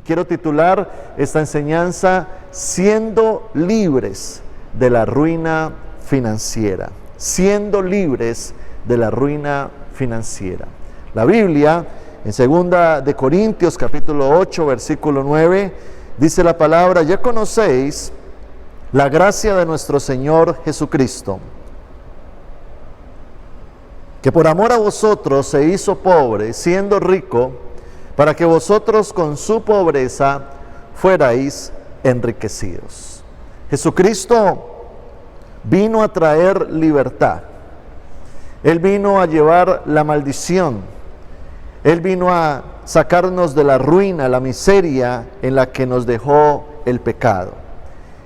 quiero titular esta enseñanza siendo libres de la ruina financiera. Siendo libres de la ruina financiera. La Biblia, en 2 de Corintios capítulo 8, versículo 9, dice la palabra: ya conocéis la gracia de nuestro Señor Jesucristo, que por amor a vosotros se hizo pobre, siendo rico, para que vosotros con su pobreza fuerais enriquecidos. Jesucristo vino a traer libertad. Él vino a llevar la maldición. Él vino a sacarnos de la ruina, la miseria en la que nos dejó el pecado.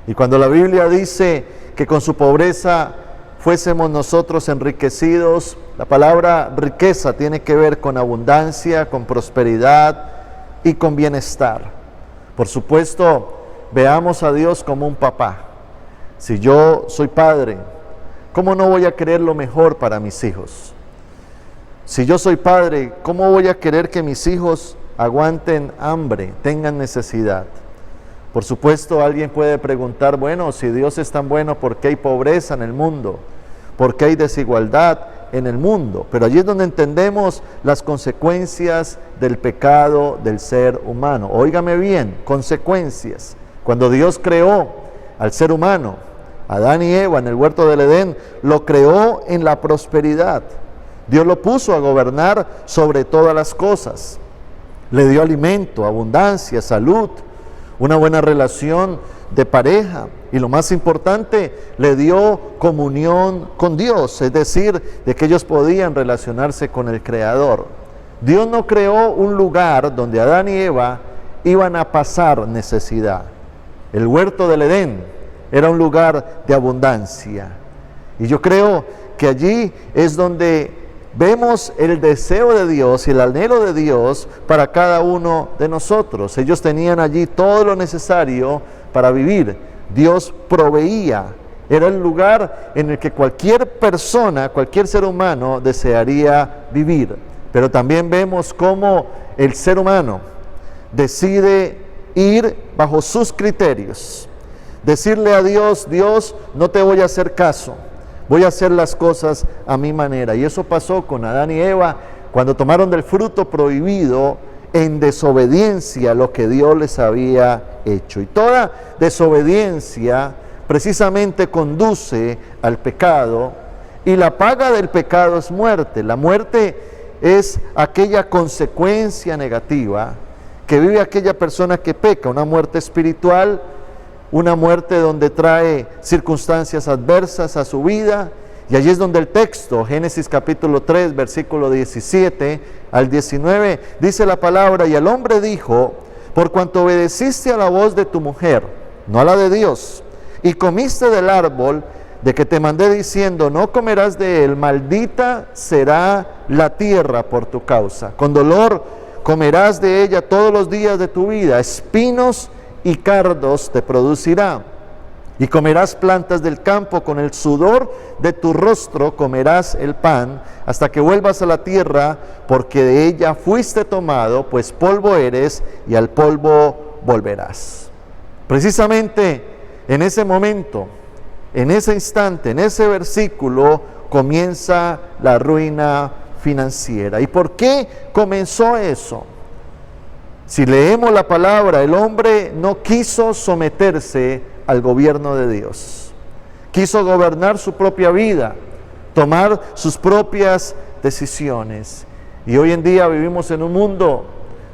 Y cuando la Biblia dice que con su pobreza fuésemos nosotros enriquecidos, la palabra riqueza tiene que ver con abundancia, con prosperidad y con bienestar. Por supuesto, veamos a Dios como un papá. Si yo soy padre, ¿cómo no voy a querer lo mejor para mis hijos? Si yo soy padre, ¿cómo voy a querer que mis hijos aguanten hambre, tengan necesidad? Por supuesto, alguien puede preguntar, bueno, si Dios es tan bueno, ¿por qué hay pobreza en el mundo? ¿Por qué hay desigualdad en el mundo? Pero allí es donde entendemos las consecuencias del pecado del ser humano. Óigame bien, consecuencias. Cuando Dios creó al ser humano, Adán y Eva en el huerto del Edén, lo creó en la prosperidad. Dios lo puso a gobernar sobre todas las cosas. Le dio alimento, abundancia, salud, una buena relación de pareja. Y lo más importante, le dio comunión con Dios, es decir, de que ellos podían relacionarse con el Creador. Dios no creó un lugar donde Adán y Eva iban a pasar necesidad. El huerto del Edén era un lugar de abundancia. Y yo creo que allí es donde vemos el deseo de Dios y el anhelo de Dios para cada uno de nosotros. Ellos tenían allí todo lo necesario para vivir. Dios proveía. Era el lugar en el que cualquier persona, cualquier ser humano desearía vivir. Pero también vemos cómo el ser humano decide ir bajo sus criterios. Decirle a Dios, Dios, no te voy a hacer caso, voy a hacer las cosas a mi manera. Y eso pasó con Adán y Eva cuando tomaron del fruto prohibido en desobediencia a lo que Dios les había hecho. Y toda desobediencia precisamente conduce al pecado, y la paga del pecado es muerte. La muerte es aquella consecuencia negativa que vive aquella persona que peca, una muerte espiritual, una muerte donde trae circunstancias adversas a su vida. Y allí es donde el texto, Génesis capítulo 3, versículo 17 al 19, dice la palabra: y el hombre dijo, por cuanto obedeciste a la voz de tu mujer, no a la de Dios, y comiste del árbol de que te mandé diciendo, no comerás de él, maldita será la tierra por tu causa. Con dolor comerás de ella todos los días de tu vida, espinos y cardos te producirá. Y comerás plantas del campo, con el sudor de tu rostro comerás el pan, hasta que vuelvas a la tierra, porque de ella fuiste tomado, pues polvo eres, y al polvo volverás. Precisamente en ese momento, en ese instante, en ese versículo, comienza la ruina financiera. ¿Y por qué comenzó eso? Si leemos la palabra, el hombre no quiso someterse al gobierno de Dios. Quiso gobernar su propia vida, tomar sus propias decisiones. Y hoy en día vivimos en un mundo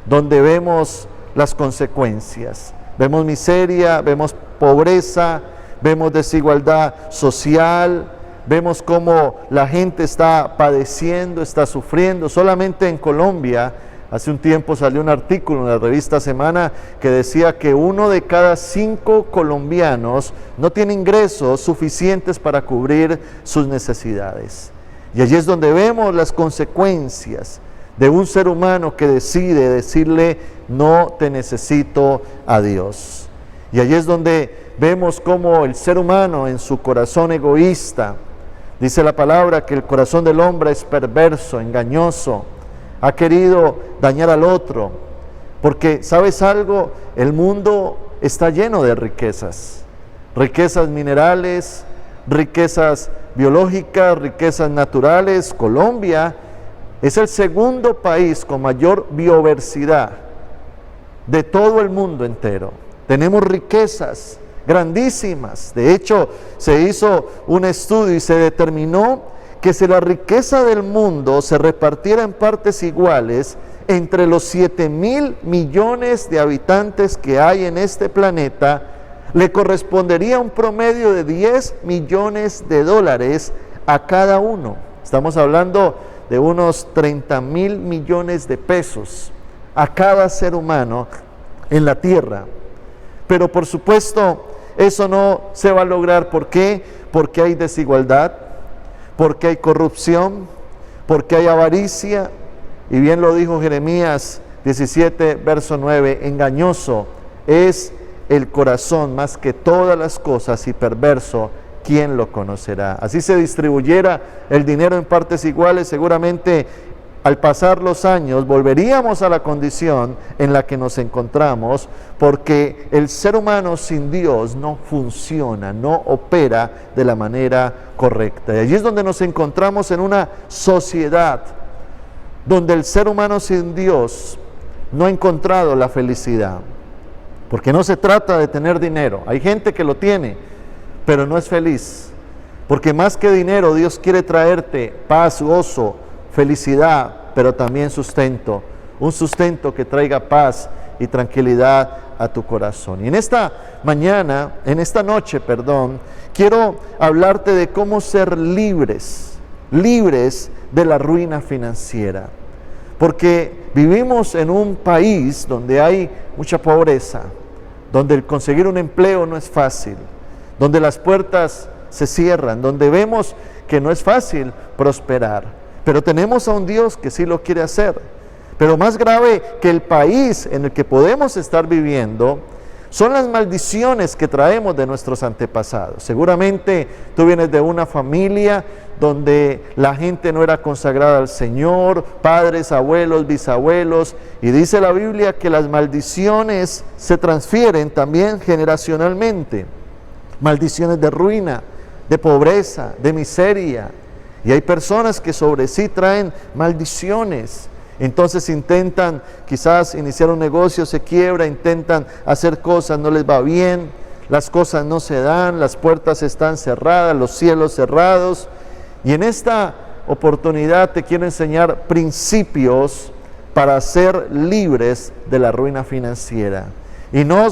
donde vemos las consecuencias. Vemos miseria, vemos pobreza, vemos desigualdad social, vemos cómo la gente está padeciendo, está sufriendo. Solamente en Colombia, hace un tiempo salió un artículo en la revista Semana que decía que 1 de cada 5 colombianos no tiene ingresos suficientes para cubrir sus necesidades. Y allí es donde vemos las consecuencias de un ser humano que decide decirle, no te necesito a Dios. Y allí es donde vemos cómo el ser humano en su corazón egoísta, dice la palabra que el corazón del hombre es perverso, engañoso, ha querido dañar al otro. Porque, ¿sabes algo? El mundo está lleno de riquezas. Riquezas minerales, riquezas biológicas, riquezas naturales. Colombia es el segundo país con mayor biodiversidad de todo el mundo entero. Tenemos riquezas grandísimas. De hecho, se hizo un estudio y se determinó que si la riqueza del mundo se repartiera en partes iguales entre los 7.000 millones de habitantes que hay en este planeta, le correspondería un promedio de 10 millones de dólares a cada uno. Estamos hablando de unos 30.000 millones de pesos a cada ser humano en la tierra. Pero por supuesto, eso no se va a lograr. ¿Por qué? Porque hay desigualdad, porque hay corrupción, porque hay avaricia. Y bien lo dijo Jeremías 17, verso 9, engañoso es el corazón más que todas las cosas y perverso, ¿quién lo conocerá? Así se distribuyera el dinero en partes iguales, seguramente al pasar los años volveríamos a la condición en la que nos encontramos, porque el ser humano sin Dios no funciona, no opera de la manera correcta. Y allí es donde nos encontramos, en una sociedad donde el ser humano sin Dios no ha encontrado la felicidad. Porque no se trata de tener dinero. Hay gente que lo tiene, pero no es feliz. Porque más que dinero, Dios quiere traerte paz, gozo, felicidad, pero también sustento. Un sustento que traiga paz y tranquilidad a tu corazón. Y en esta noche, quiero hablarte de cómo ser libres de la ruina financiera. Porque vivimos en un país donde hay mucha pobreza, donde el conseguir un empleo no es fácil, donde las puertas se cierran, donde vemos que no es fácil prosperar. Pero tenemos a un Dios que sí lo quiere hacer. Pero más grave que el país en el que podemos estar viviendo son las maldiciones que traemos de nuestros antepasados. Seguramente tú vienes de una familia donde la gente no era consagrada al Señor, padres, abuelos, bisabuelos, y dice la Biblia que las maldiciones se transfieren también generacionalmente. Maldiciones de ruina, de pobreza, de miseria. Y hay personas que sobre sí traen maldiciones. Entonces intentan quizás iniciar un negocio, se quiebra, intentan hacer cosas, no les va bien, las cosas no se dan, las puertas están cerradas, los cielos cerrados. Y en esta oportunidad te quiero enseñar principios para ser libres de la ruina financiera. Y no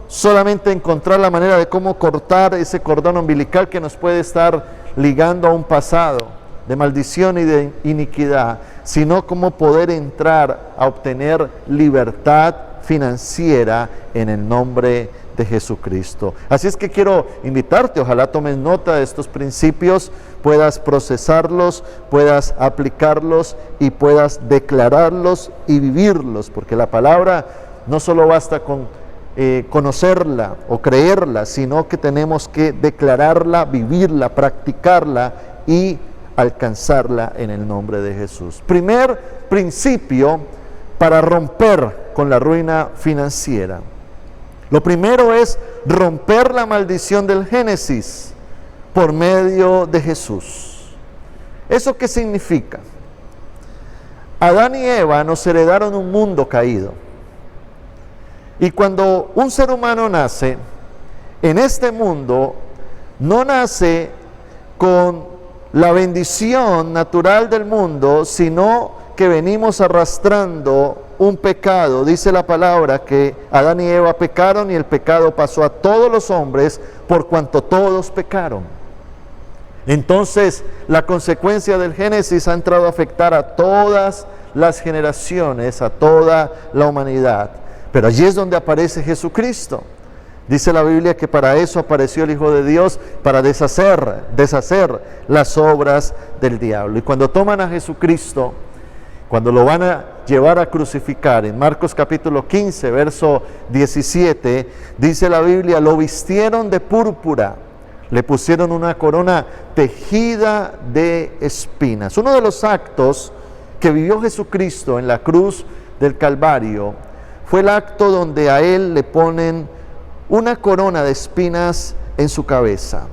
solamente encontrar la manera de cómo cortar ese cordón umbilical que nos puede estar ligando a un pasado de maldición y de iniquidad, sino cómo poder entrar a obtener libertad financiera en el nombre de Jesucristo. Así es que quiero invitarte, ojalá tomes nota de estos principios, puedas procesarlos, puedas aplicarlos y puedas declararlos y vivirlos, porque la palabra no solo basta con conocerla o creerla, sino que tenemos que declararla, vivirla, practicarla y alcanzarla en el nombre de Jesús. Primer principio para romper con la ruina financiera. Lo primero es romper la maldición del Génesis por medio de Jesús. ¿Eso qué significa? Adán y Eva nos heredaron un mundo caído. Y cuando un ser humano nace, en este mundo no nace con la bendición natural del mundo, sino que venimos arrastrando un pecado. Dice la palabra que Adán y Eva pecaron y el pecado pasó a todos los hombres por cuanto todos pecaron. Entonces, la consecuencia del Génesis ha entrado a afectar a todas las generaciones, a toda la humanidad. Pero allí es donde aparece Jesucristo. Dice la Biblia que para eso apareció el Hijo de Dios, para deshacer las obras del diablo. Y cuando toman a Jesucristo, cuando lo van a llevar a crucificar, en Marcos capítulo 15, verso 17, dice la Biblia, lo vistieron de púrpura, le pusieron una corona tejida de espinas. Uno de los actos que vivió Jesucristo en la cruz del Calvario fue el acto donde a él le ponen una corona de espinas en su cabeza.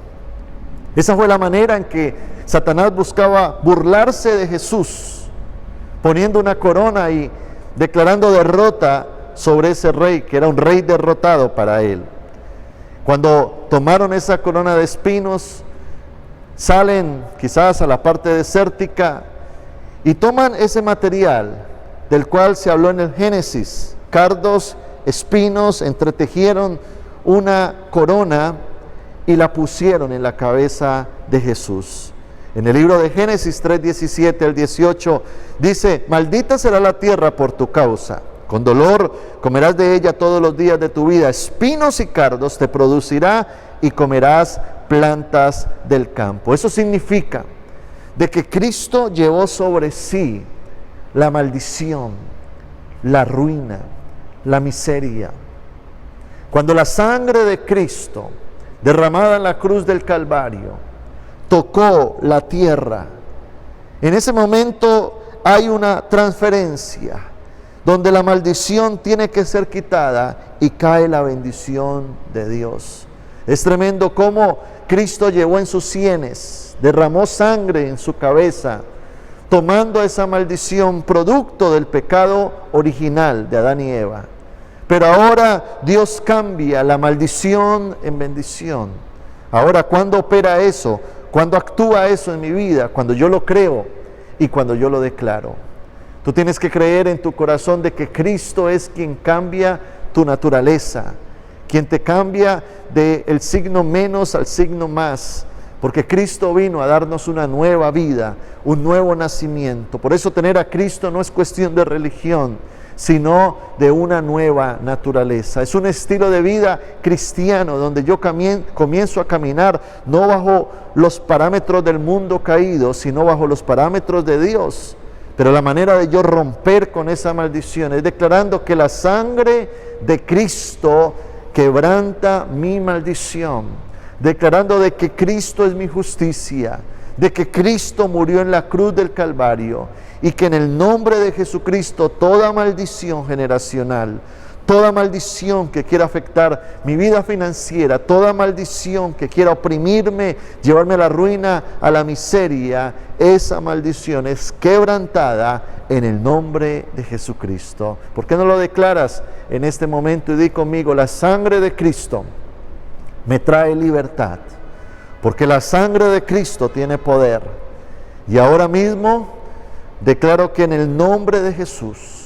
Esa fue la manera en que Satanás buscaba burlarse de Jesús, poniendo una corona y declarando derrota sobre ese rey, que era un rey derrotado para él. Cuando tomaron esa corona de espinos, salen quizás a la parte desértica y toman ese material del cual se habló en el Génesis, cardos, espinos, entretejieron una corona y la pusieron en la cabeza de Jesús. En el libro de Génesis 3:17 al 18 dice: maldita será la tierra por tu causa, con dolor comerás de ella todos los días de tu vida, espinos y cardos te producirá y comerás plantas del campo. Eso significa de que Cristo llevó sobre sí la maldición, la ruina, la miseria. Cuando la sangre de Cristo, derramada en la cruz del Calvario, tocó la tierra, en ese momento hay una transferencia donde la maldición tiene que ser quitada y cae la bendición de Dios. Es tremendo cómo Cristo llevó en sus sienes, derramó sangre en su cabeza, tomando esa maldición producto del pecado original de Adán y Eva. Pero ahora Dios cambia la maldición en bendición. Ahora, ¿cuándo opera eso? ¿Cuándo actúa eso en mi vida? Cuando yo lo creo y cuando yo lo declaro. Tú tienes que creer en tu corazón de que Cristo es quien cambia tu naturaleza, quien te cambia del signo menos al signo más, porque Cristo vino a darnos una nueva vida, un nuevo nacimiento. Por eso tener a Cristo no es cuestión de religión, sino de una nueva naturaleza. Es un estilo de vida cristiano donde yo comienzo a caminar no bajo los parámetros del mundo caído, sino bajo los parámetros de Dios. Pero la manera de yo romper con esa maldición es declarando que la sangre de Cristo quebranta mi maldición, declarando de que Cristo es mi justicia, de que Cristo murió en la cruz del Calvario y que en el nombre de Jesucristo toda maldición generacional, toda maldición que quiera afectar mi vida financiera, toda maldición que quiera oprimirme, llevarme a la ruina, a la miseria, esa maldición es quebrantada en el nombre de Jesucristo. ¿Por qué no lo declaras en este momento y di conmigo: la sangre de Cristo me trae libertad, porque la sangre de Cristo tiene poder? Y ahora mismo declaro que en el nombre de Jesús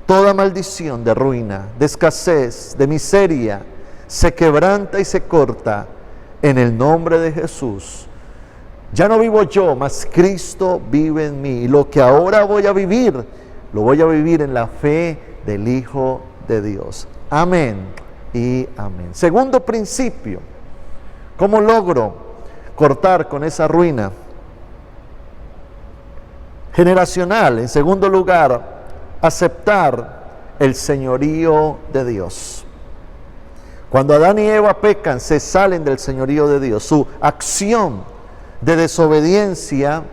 toda maldición de ruina, de escasez, de miseria, se quebranta y se corta en el nombre de Jesús. Ya no vivo yo, mas Cristo vive en mí. Y lo que ahora voy a vivir, lo voy a vivir en la fe del Hijo de Dios. Amén y amén. Segundo principio, ¿cómo logro cortar con esa ruina generacional? En segundo lugar, aceptar el señorío de Dios. Cuando Adán y Eva pecan, se salen del señorío de Dios. Su acción de desobediencia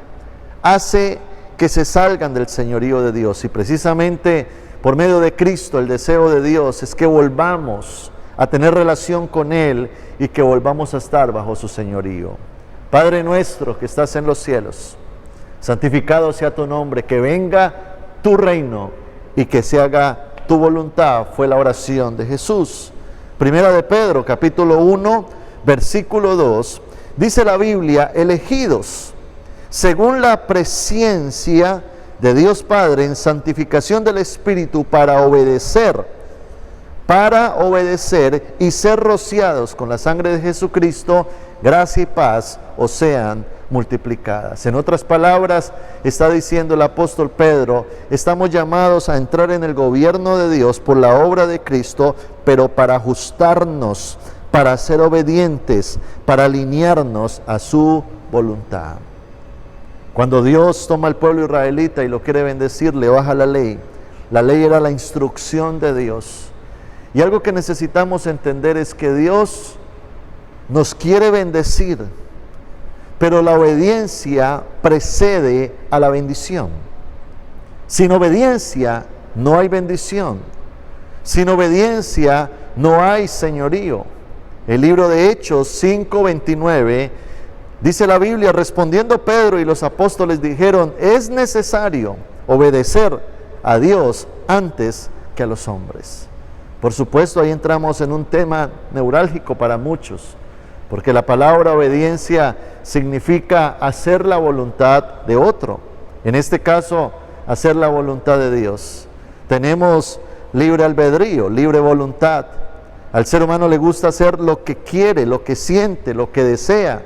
hace que se salgan del señorío de Dios. Y precisamente por medio de Cristo, el deseo de Dios es que volvamos a tener relación con Él y que volvamos a estar bajo su señorío. Padre nuestro que estás en los cielos, santificado sea tu nombre, que venga tu reino y que se haga tu voluntad, fue la oración de Jesús. Primera de Pedro, capítulo 1, versículo 2, dice la Biblia: elegidos según la presciencia de Dios Padre en santificación del Espíritu para obedecer y ser rociados con la sangre de Jesucristo, gracia y paz os sean multiplicadas. En otras palabras, está diciendo el apóstol Pedro, estamos llamados a entrar en el gobierno de Dios por la obra de Cristo, pero para ajustarnos, para ser obedientes, para alinearnos a su voluntad. Cuando Dios toma al pueblo israelita y lo quiere bendecir, le baja la ley. La ley era la instrucción de Dios. Y algo que necesitamos entender es que Dios nos quiere bendecir, pero la obediencia precede a la bendición. Sin obediencia no hay bendición. Sin obediencia no hay señorío. El libro de Hechos 5:29 dice la Biblia: respondiendo Pedro y los apóstoles dijeron: es necesario obedecer a Dios antes que a los hombres. Por supuesto, ahí entramos en un tema neurálgico para muchos, porque la palabra obediencia significa hacer la voluntad de otro. En este caso, hacer la voluntad de Dios. Tenemos libre albedrío, libre voluntad. Al ser humano le gusta hacer lo que quiere, lo que siente, lo que desea.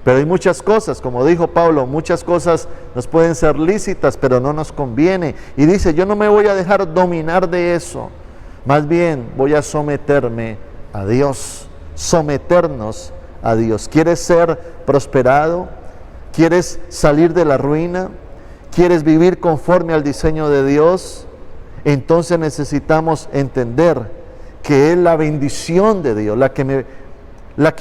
Pero hay muchas cosas, como dijo Pablo, muchas cosas nos pueden ser lícitas, pero no nos conviene. Y dice: yo no me voy a dejar dominar de eso. Más bien voy a someterme a Dios, someternos a Dios. ¿Quieres ser prosperado? ¿Quieres salir de la ruina? ¿Quieres vivir conforme al diseño de Dios? Entonces necesitamos entender que es la bendición de Dios la que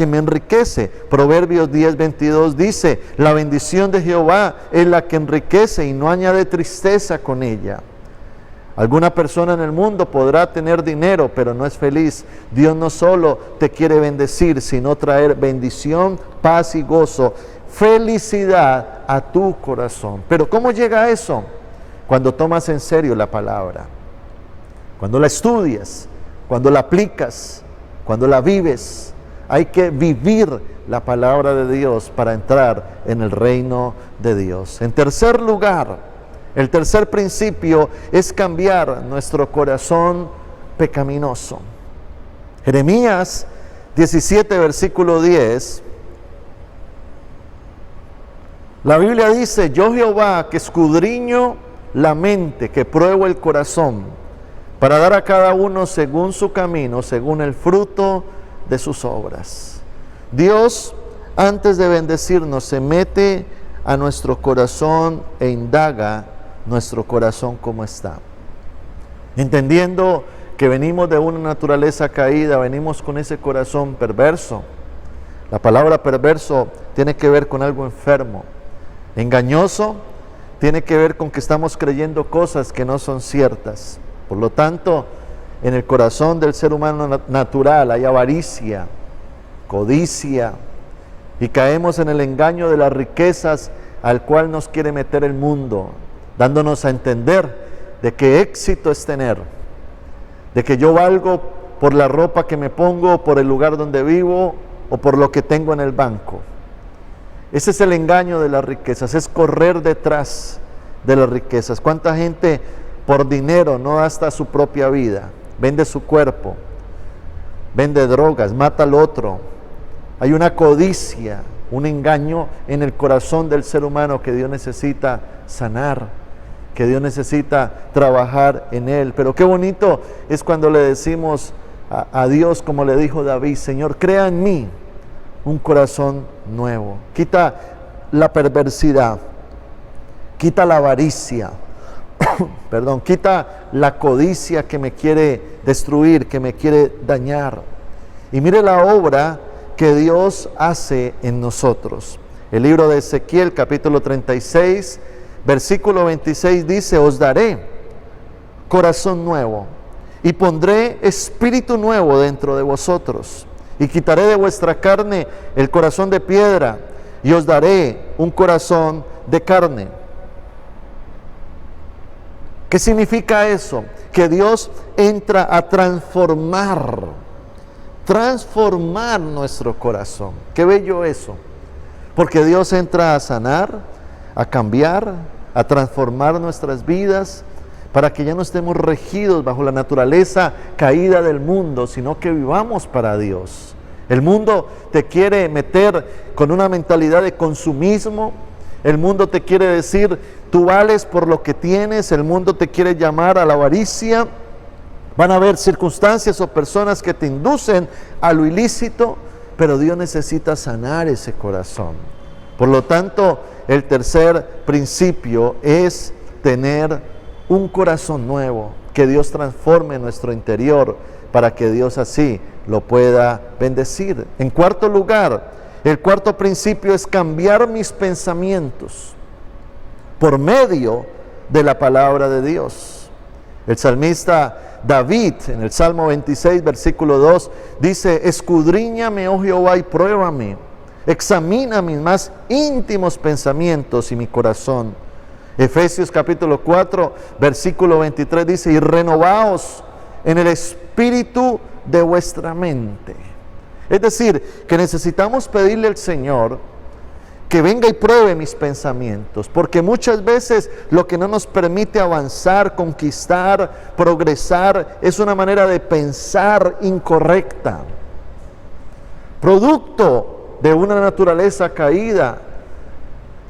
me enriquece. Proverbios 10:22 dice: la bendición de Jehová es la que enriquece y no añade tristeza con ella. Alguna persona en el mundo podrá tener dinero, pero no es feliz. Dios no solo te quiere bendecir, sino traer bendición, paz y gozo, felicidad a tu corazón. Pero ¿cómo llega a eso? Cuando tomas en serio la palabra, cuando la estudias, cuando la aplicas, cuando la vives. Hay que vivir la palabra de Dios para entrar en el reino de Dios. En tercer lugar, el tercer principio es cambiar nuestro corazón pecaminoso. Jeremías 17, versículo 10. La Biblia dice: yo Jehová, que escudriño la mente, que pruebo el corazón, para dar a cada uno según su camino, según el fruto de sus obras. Dios, antes de bendecirnos, se mete a nuestro corazón e indaga nuestro corazón cómo está. Entendiendo que venimos de una naturaleza caída, venimos con ese corazón perverso. La palabra perverso tiene que ver con algo enfermo. Engañoso tiene que ver con que estamos creyendo cosas que no son ciertas. Por lo tanto, en el corazón del ser humano natural hay avaricia, codicia, y caemos en el engaño de las riquezas al cual nos quiere meter el mundo, dándonos a entender de que éxito es tener, de que yo valgo por la ropa que me pongo, por el lugar donde vivo o por lo que tengo en el banco. Ese es el engaño de las riquezas, es correr detrás de las riquezas. ¿Cuánta gente por dinero no da hasta su propia vida? Vende su cuerpo, vende drogas, mata al otro. Hay una codicia, un engaño en el corazón del ser humano que Dios necesita sanar, que Dios necesita trabajar en él. Pero qué bonito es cuando le decimos a Dios, como le dijo David: Señor, crea en mí un corazón nuevo. Quita la perversidad, quita la avaricia, perdón, quita la codicia que me quiere destruir, que me quiere dañar. Y mire la obra que Dios hace en nosotros. El libro de Ezequiel, capítulo 36, versículo 26 dice: os daré corazón nuevo y pondré espíritu nuevo dentro de vosotros, y quitaré de vuestra carne el corazón de piedra, y os daré un corazón de carne. ¿Qué significa eso? Que Dios entra a transformar nuestro corazón. Qué bello eso, porque Dios entra a sanar, a cambiar, a transformar nuestras vidas, para que ya no estemos regidos bajo la naturaleza caída del mundo, sino que vivamos para Dios. El mundo te quiere meter con una mentalidad de consumismo. El mundo te quiere decir: tú vales por lo que tienes. El mundo te quiere llamar a la avaricia. Van a haber circunstancias o personas que te inducen a lo ilícito, pero Dios necesita sanar ese corazón. Por lo tanto, el tercer principio es tener un corazón nuevo, que Dios transforme nuestro interior para que Dios así lo pueda bendecir. En cuarto lugar, el cuarto principio es cambiar mis pensamientos por medio de la palabra de Dios. El salmista David en el Salmo 26, versículo 2, dice: escudriñame, oh Jehová, y pruébame, examina mis más íntimos pensamientos y mi corazón. Efesios capítulo 4, versículo 23 dice: y renovaos en el espíritu de vuestra mente. Es decir, que necesitamos pedirle al Señor que venga y pruebe mis pensamientos, porque muchas veces lo que no nos permite avanzar, conquistar, progresar, es una manera de pensar incorrecta, producto de una naturaleza caída,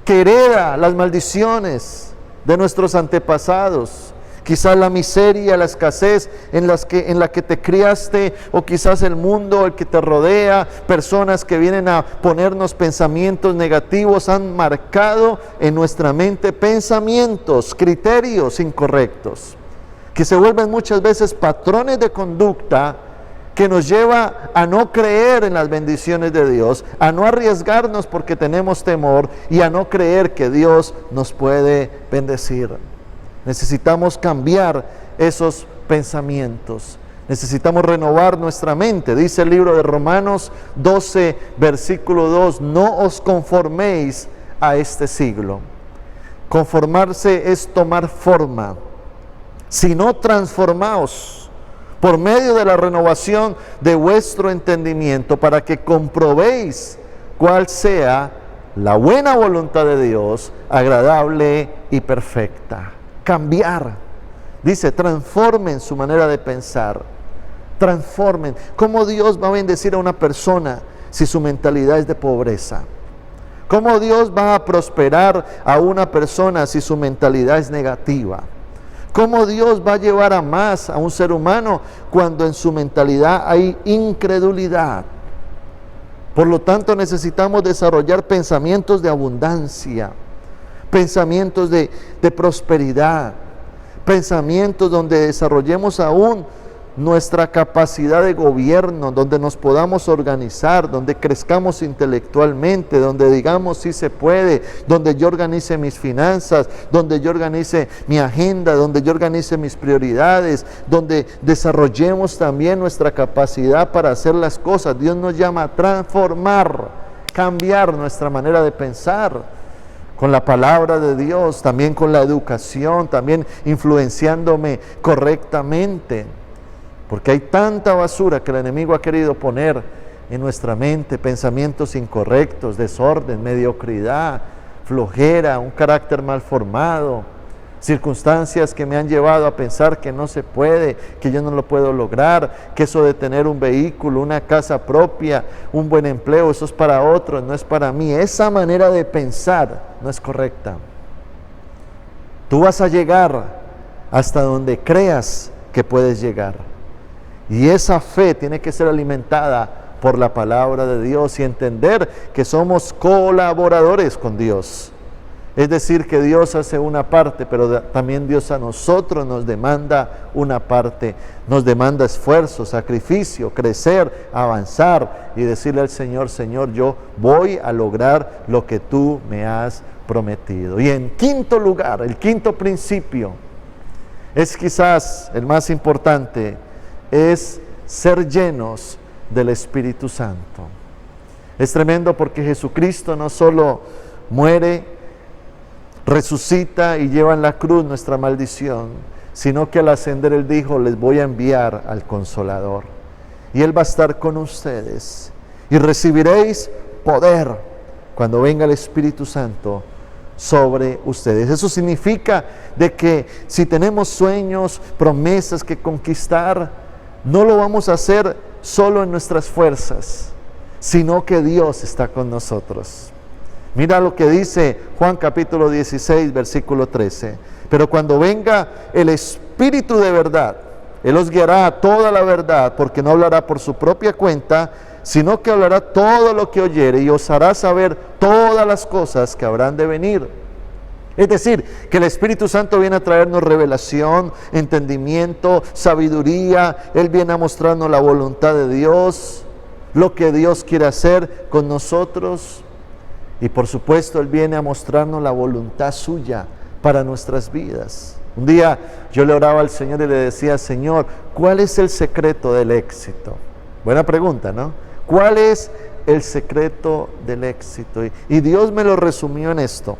que hereda las maldiciones de nuestros antepasados. Quizás la miseria, la escasez en la que te criaste, o quizás el mundo, el que te rodea, personas que vienen a ponernos pensamientos negativos, han marcado en nuestra mente pensamientos, criterios incorrectos, que se vuelven muchas veces patrones de conducta que nos lleva a no creer en las bendiciones de Dios, a no arriesgarnos porque tenemos temor y a no creer que Dios nos puede bendecir. Necesitamos cambiar esos pensamientos. Necesitamos renovar nuestra mente. Dice el libro de Romanos 12, versículo 2, no os conforméis a este siglo. Conformarse es tomar forma, sino transformaos por medio de la renovación de vuestro entendimiento, para que comprobéis cuál sea la buena voluntad de Dios, agradable y perfecta. Cambiar, dice, transformen su manera de pensar, transformen. ¿Cómo Dios va a bendecir a una persona si su mentalidad es de pobreza? ¿Cómo Dios va a prosperar a una persona si su mentalidad es negativa? ¿Cómo Dios va a llevar a más a un ser humano cuando en su mentalidad hay incredulidad? Por lo tanto, necesitamos desarrollar pensamientos de abundancia, pensamientos de prosperidad, pensamientos donde desarrollemos aún nuestra capacidad de gobierno, donde nos podamos organizar, donde crezcamos intelectualmente, donde digamos sí se puede, donde yo organice mis finanzas, donde yo organice mi agenda, donde yo organice mis prioridades, donde desarrollemos también nuestra capacidad para hacer las cosas. Dios nos llama a transformar, cambiar nuestra manera de pensar, con la palabra de Dios, también con la educación, también influenciándome correctamente, porque hay tanta basura que el enemigo ha querido poner en nuestra mente, pensamientos incorrectos, desorden, mediocridad, flojera, un carácter mal formado, circunstancias que me han llevado a pensar que no se puede, que yo no lo puedo lograr, que eso de tener un vehículo, una casa propia, un buen empleo, eso es para otros, no es para mí. Esa manera de pensar no es correcta. Tú vas a llegar hasta donde creas que puedes llegar, y esa fe tiene que ser alimentada por la palabra de Dios y entender que somos colaboradores con Dios. Es decir, que Dios hace una parte, pero también Dios a nosotros nos demanda una parte, nos demanda esfuerzo, sacrificio, crecer, avanzar y decirle al Señor: Señor, yo voy a lograr lo que tú me has prometido. Y en quinto lugar, el quinto principio, es quizás el más importante, es ser llenos del Espíritu Santo. Es tremendo porque Jesucristo no solo muere, resucita y lleva en la cruz nuestra maldición, sino que al ascender Él dijo: les voy a enviar al Consolador, y Él va a estar con ustedes, y recibiréis poder cuando venga el Espíritu Santo sobre ustedes. Eso significa de que si tenemos sueños, promesas que conquistar, no lo vamos a hacer solo en nuestras fuerzas, sino que Dios está con nosotros. Mira lo que dice Juan capítulo 16, versículo 13. Pero cuando venga el Espíritu de verdad, Él os guiará a toda la verdad, porque no hablará por su propia cuenta, sino que hablará todo lo que oyere y os hará saber todas las cosas que habrán de venir. Es decir, que el Espíritu Santo viene a traernos revelación, entendimiento, sabiduría. Él viene a mostrarnos la voluntad de Dios, lo que Dios quiere hacer con nosotros. Y por supuesto Él viene a mostrarnos la voluntad suya para nuestras vidas. Un día yo le oraba al Señor y le decía, Señor, ¿cuál es el secreto del éxito? Buena pregunta, ¿no? ¿Cuál es el secreto del éxito? Y Dios me lo resumió en esto.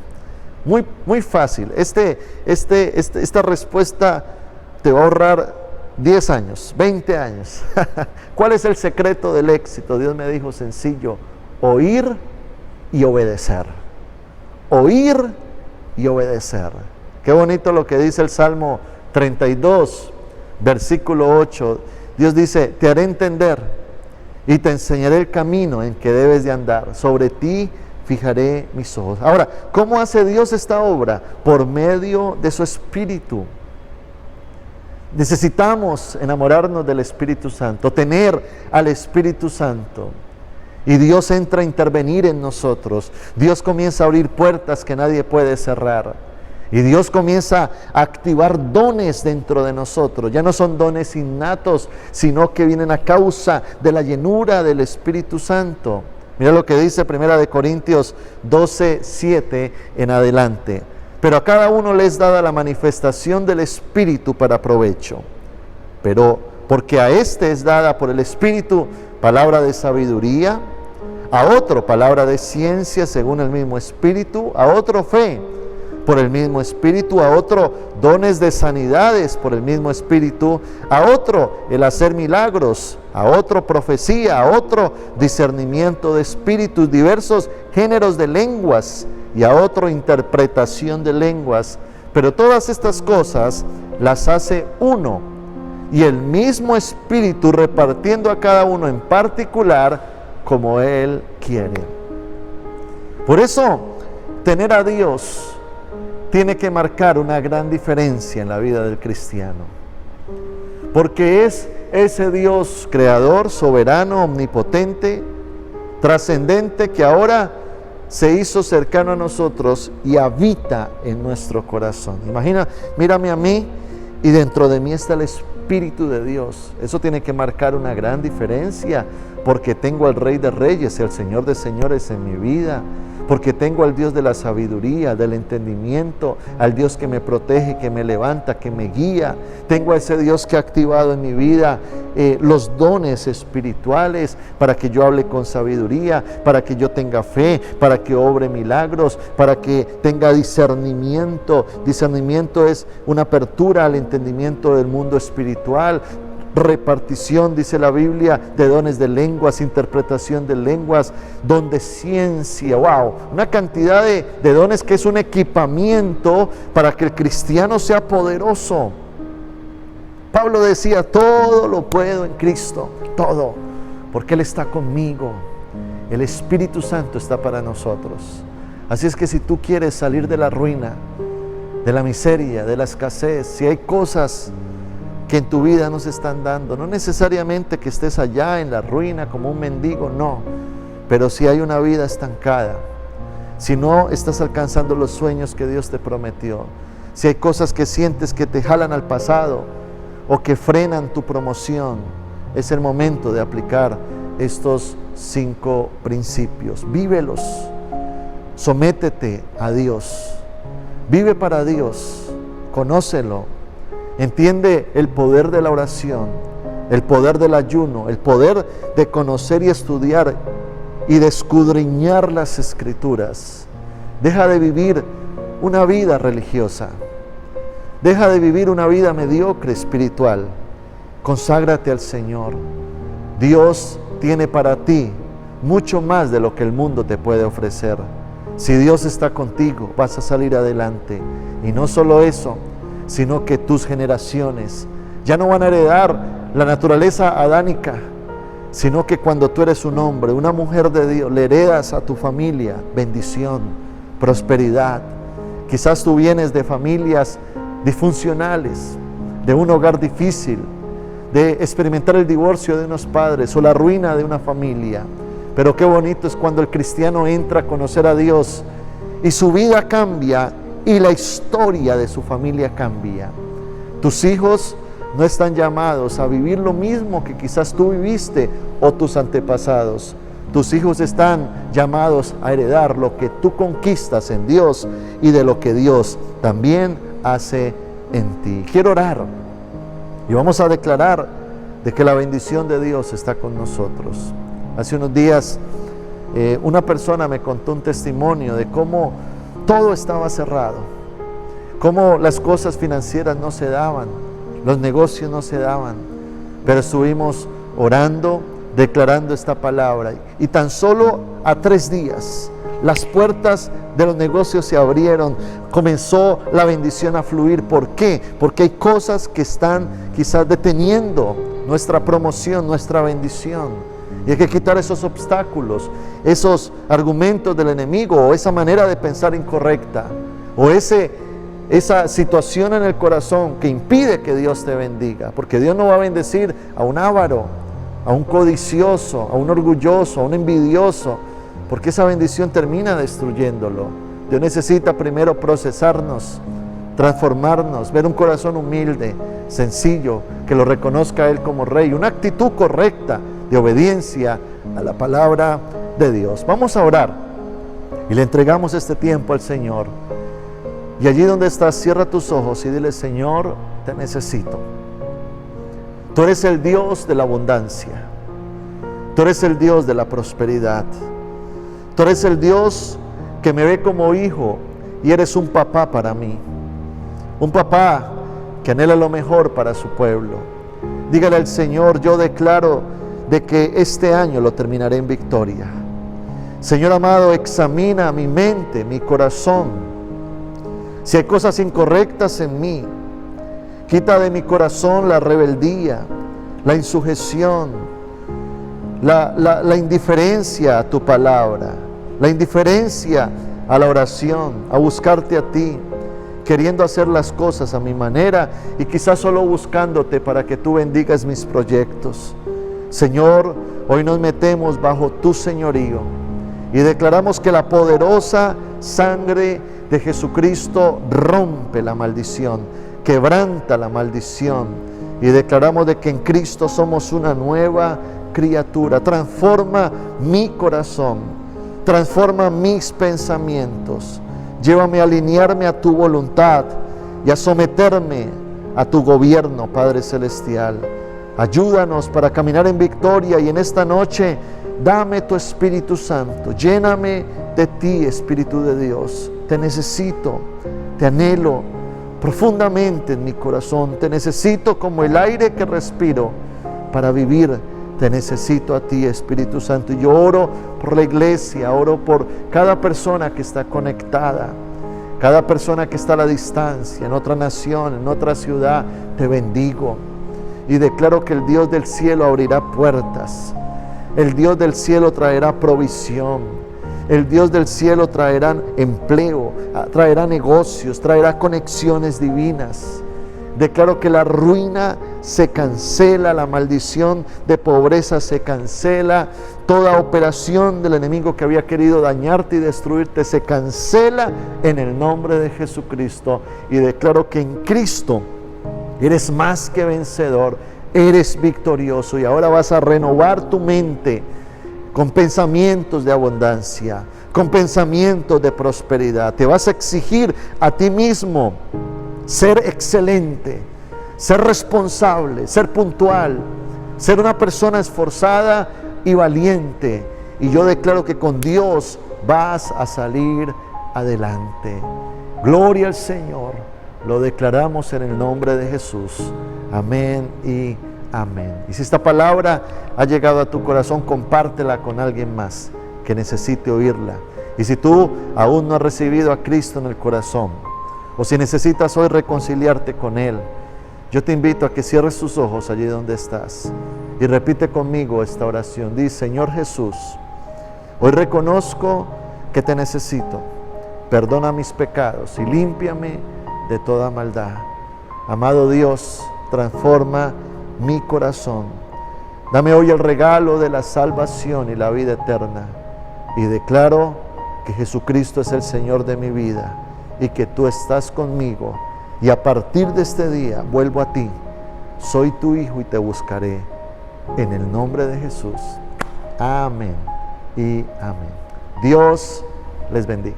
Muy, muy fácil. Esta respuesta te va a ahorrar 10 años, 20 años. ¿Cuál es el secreto del éxito? Dios me dijo sencillo: oír y obedecer. Oír y obedecer. Qué bonito lo que dice el Salmo 32, versículo 8. Dios dice: te haré entender y te enseñaré el camino en que debes de andar. Sobre ti fijaré mis ojos. Ahora, ¿cómo hace Dios esta obra? Por medio de su Espíritu. Necesitamos enamorarnos del Espíritu Santo, tener al Espíritu Santo. Y Dios entra a intervenir en nosotros. Dios comienza a abrir puertas que nadie puede cerrar. Y Dios comienza a activar dones dentro de nosotros. Ya no son dones innatos, sino que vienen a causa de la llenura del Espíritu Santo. Mira lo que dice 1 Corintios 12:7 en adelante. Pero a cada uno le es dada la manifestación del Espíritu para provecho. Pero porque a este es dada por el Espíritu palabra de sabiduría, a otro palabra de ciencia según el mismo Espíritu, a otro fe por el mismo Espíritu, a otro dones de sanidades por el mismo Espíritu, a otro el hacer milagros, a otro profecía, a otro discernimiento de espíritus, diversos géneros de lenguas, y a otro interpretación de lenguas. Pero todas estas cosas las hace uno, y el mismo Espíritu repartiendo a cada uno en particular como Él quiere. Por eso, tener a Dios tiene que marcar una gran diferencia en la vida del cristiano, porque es ese Dios creador, soberano, omnipotente, trascendente, que ahora se hizo cercano a nosotros y habita en nuestro corazón. Imagina, mírame a mí y dentro de mí está el Espíritu de Dios. Eso tiene que marcar una gran diferencia, porque tengo al Rey de Reyes y al Señor de Señores en mi vida, porque tengo al Dios de la sabiduría, del entendimiento, al Dios que me protege, que me levanta, que me guía. Tengo a ese Dios que ha activado en mi vida los dones espirituales para que yo hable con sabiduría, para que yo tenga fe, para que obre milagros, para que tenga discernimiento. Discernimiento es una apertura al entendimiento del mundo espiritual. Repartición, dice la Biblia, de dones de lenguas, interpretación de lenguas, don de ciencia, wow, una cantidad de dones que es un equipamiento para que el cristiano sea poderoso. Pablo decía: todo lo puedo en Cristo, todo, porque Él está conmigo. El Espíritu Santo está para nosotros. Así es que si tú quieres salir de la ruina, de la miseria, de la escasez, si hay cosas que en tu vida no se están dando, no necesariamente que estés allá en la ruina como un mendigo, no, pero si hay una vida estancada, si no estás alcanzando los sueños que Dios te prometió, si hay cosas que sientes que te jalan al pasado o que frenan tu promoción, es el momento de aplicar estos 5 principios. Vívelos, sométete a Dios, vive para Dios, conócelo. Entiende el poder de la oración, el poder del ayuno, el poder de conocer y estudiar y de escudriñar las Escrituras. Deja de vivir una vida religiosa. Deja de vivir una vida mediocre espiritual. Conságrate al Señor. Dios tiene para ti mucho más de lo que el mundo te puede ofrecer. Si Dios está contigo, vas a salir adelante. Y no solo eso, sino que tus generaciones ya no van a heredar la naturaleza adánica, sino que cuando tú eres un hombre, una mujer de Dios, le heredas a tu familia bendición, prosperidad. Quizás tú vienes de familias disfuncionales, de un hogar difícil, de experimentar el divorcio de unos padres o la ruina de una familia. Pero qué bonito es cuando el cristiano entra a conocer a Dios y su vida cambia y la historia de su familia cambia. Tus hijos no están llamados a vivir lo mismo que quizás tú viviste o tus antepasados. Tus hijos están llamados a heredar lo que tú conquistas en Dios y de lo que Dios también hace en ti. Quiero orar y vamos a declarar de que la bendición de Dios está con nosotros. Hace unos días una persona me contó un testimonio de cómo todo estaba cerrado, cómo las cosas financieras no se daban, los negocios no se daban, pero estuvimos orando, declarando esta palabra, y tan solo a 3 días las puertas de los negocios se abrieron, comenzó la bendición a fluir. ¿Por qué? Porque hay cosas que están quizás deteniendo nuestra promoción, nuestra bendición, y hay que quitar esos obstáculos, esos argumentos del enemigo, o esa manera de pensar incorrecta, o esa situación en el corazón que impide que Dios te bendiga, porque Dios no va a bendecir a un avaro, a un codicioso, a un orgulloso, a un envidioso, porque esa bendición termina destruyéndolo. Dios necesita primero procesarnos, transformarnos, ver un corazón humilde, sencillo, que lo reconozca a Él como Rey, una actitud correcta de obediencia a la palabra de Dios. Vamos a orar y le entregamos este tiempo al Señor. Y allí donde estás, cierra tus ojos y dile: Señor, te necesito. Tú eres el Dios de la abundancia. Tú eres el Dios de la prosperidad. Tú eres el Dios que me ve como hijo y eres un papá para mí. Un papá que anhela lo mejor para su pueblo. Dígale al Señor: yo declaro de que este año lo terminaré en victoria. Señor amado, examina mi mente, mi corazón. Si hay cosas incorrectas en mí, quita de mi corazón la rebeldía, la insujeción, la indiferencia a tu palabra, la indiferencia a la oración, a buscarte a ti, queriendo hacer las cosas a mi manera y quizás solo buscándote para que tú bendigas mis proyectos. Señor, hoy nos metemos bajo tu señorío y declaramos que la poderosa sangre de Jesucristo rompe la maldición, quebranta la maldición, y declaramos de que en Cristo somos una nueva criatura. Transforma mi corazón, transforma mis pensamientos, llévame a alinearme a tu voluntad y a someterme a tu gobierno, Padre Celestial. Ayúdanos para caminar en victoria, y en esta noche dame tu Espíritu Santo, lléname de ti, Espíritu de Dios. Te necesito, te anhelo profundamente en mi corazón, te necesito como el aire que respiro para vivir. Te necesito a ti, Espíritu Santo. Y yo oro por la iglesia, oro por cada persona que está conectada, cada persona que está a la distancia, en otra nación, en otra ciudad. Te bendigo y declaro que el Dios del cielo abrirá puertas, el Dios del cielo traerá provisión, el Dios del cielo traerá empleo, traerá negocios, traerá conexiones divinas. Declaro que la ruina se cancela, la maldición de pobreza se cancela, toda operación del enemigo que había querido dañarte y destruirte se cancela en el nombre de Jesucristo. Y declaro que en Cristo eres más que vencedor, eres victorioso, y ahora vas a renovar tu mente con pensamientos de abundancia, con pensamientos de prosperidad. Te vas a exigir a ti mismo ser excelente, ser responsable, ser puntual, ser una persona esforzada y valiente. Y yo declaro que con Dios vas a salir adelante. Gloria al Señor. Lo declaramos en el nombre de Jesús. Amén y amén. Y si esta palabra ha llegado a tu corazón, compártela con alguien más que necesite oírla. Y si tú aún no has recibido a Cristo en el corazón, o si necesitas hoy reconciliarte con Él, yo te invito a que cierres tus ojos allí donde estás y repite conmigo esta oración. Di: Señor Jesús, hoy reconozco que te necesito. Perdona mis pecados y límpiame de toda maldad. Amado Dios, transforma mi corazón. Dame hoy el regalo de la salvación y la vida eterna. Y declaro que Jesucristo es el Señor de mi vida y que tú estás conmigo. Y a partir de este día vuelvo a ti. Soy tu hijo y te buscaré. En el nombre de Jesús. Amén y amén. Dios les bendiga.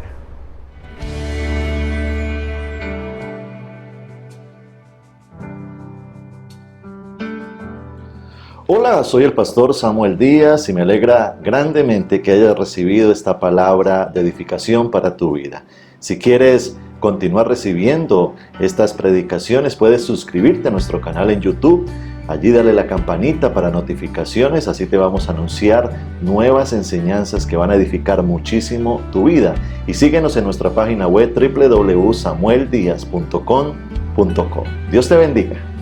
Hola, soy el pastor Samuel Díaz y me alegra grandemente que hayas recibido esta palabra de edificación para tu vida. Si quieres continuar recibiendo estas predicaciones, puedes suscribirte a nuestro canal en YouTube. Allí dale la campanita para notificaciones, así te vamos a anunciar nuevas enseñanzas que van a edificar muchísimo tu vida. Y síguenos en nuestra página web www.samueldiaz.com.co. Dios te bendiga.